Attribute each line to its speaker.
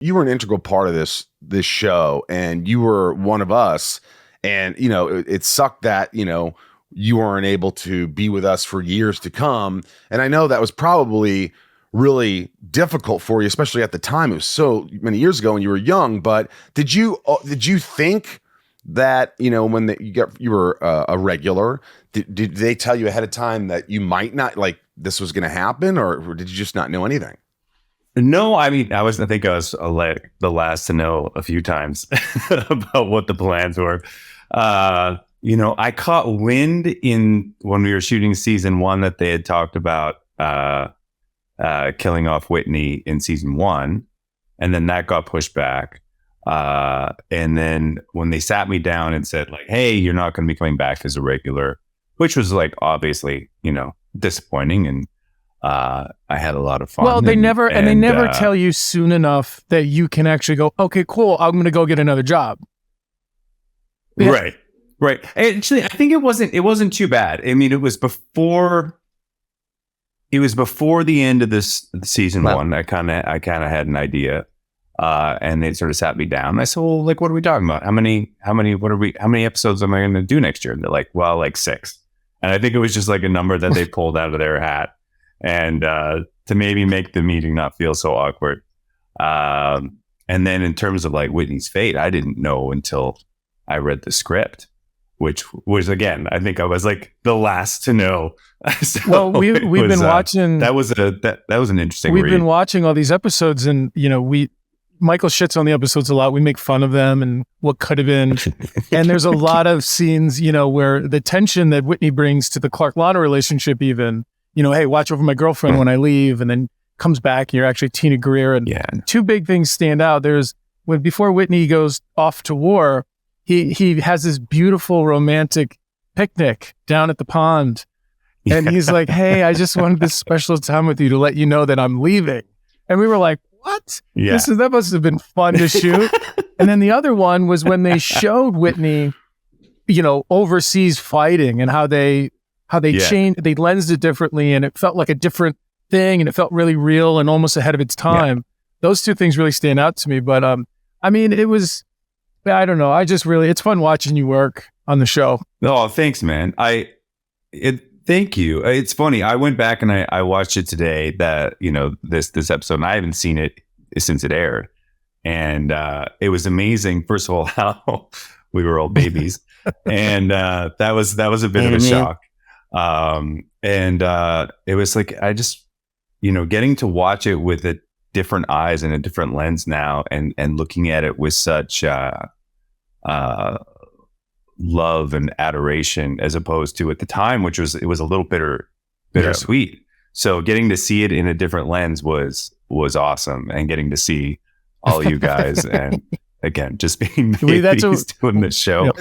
Speaker 1: You were an integral part of this show, and you were one of us. And, it sucked that, you weren't able to be with us for years to come. And I know that was probably really difficult for you, especially at the time. It was so many years ago when you were young. But did you think that, when you were a regular, did they tell you ahead of time that you might not, like, this was going to happen, or did you just not know anything?
Speaker 2: No, I mean, I think I was like the last to know a few times about what the plans were. I caught wind when we were shooting season 1 that they had talked about killing off Whitney in season 1, and then that got pushed back. And then when they sat me down and said, like, "Hey, you're not going to be coming back as a regular," which was like obviously, disappointing, and I had a lot of fun.
Speaker 3: Well, they never tell you soon enough that you can actually go, "Okay, cool, I'm going to go get another job."
Speaker 2: Yeah. Right. Actually, I think it wasn't too bad. I mean, it was before the end of this season 1. I kind of had an idea, and they sort of sat me down. I said, "Well, like, what are we talking about? How many episodes am I going to do next year?" And they're like, "Well, like 6." And I think it was just like a number that they pulled out of their hat, and to maybe make the meeting not feel so awkward. And then in terms of like Whitney's fate, I didn't know until I read the script, which was, again, I think I was like the last to know. So
Speaker 3: well, we've been watching.
Speaker 2: That was an interesting.
Speaker 3: We've been watching all these episodes, and Michael shits on the episodes a lot. We make fun of them and what could have been. And there's a lot of scenes, where the tension that Whitney brings to the Clark-Lana relationship, even, hey, watch over my girlfriend when I leave, and then comes back and you're actually Tina Greer. And two big things stand out. There's before Whitney goes off to war, he has this beautiful romantic picnic down at the pond. And he's like, "Hey, I just wanted this special time with you to let you know that I'm leaving." And we were like, "What?
Speaker 2: Yeah.
Speaker 3: That must have been fun to shoot." And then the other one was when they showed Whitney, overseas fighting, and how they changed, they lensed it differently, and it felt like a different thing, and it felt really real and almost ahead of its time. Yeah. Those two things really stand out to me. But I mean, it was, I don't know. It's fun watching you work on the show.
Speaker 2: Oh, thanks, man. Thank you. It's funny. I went back and I watched it today, that, this episode, and I haven't seen it since it aired. And it was amazing. First of all, how we were all babies. And that was a bit of a shock. And it was like, I just, getting to watch it with a different eyes and a different lens now, and looking at it with such love and adoration, as opposed to at the time, it was a little bittersweet. Yeah. So getting to see it in a different lens was awesome, and getting to see all you guys and again, just being babies doing this show.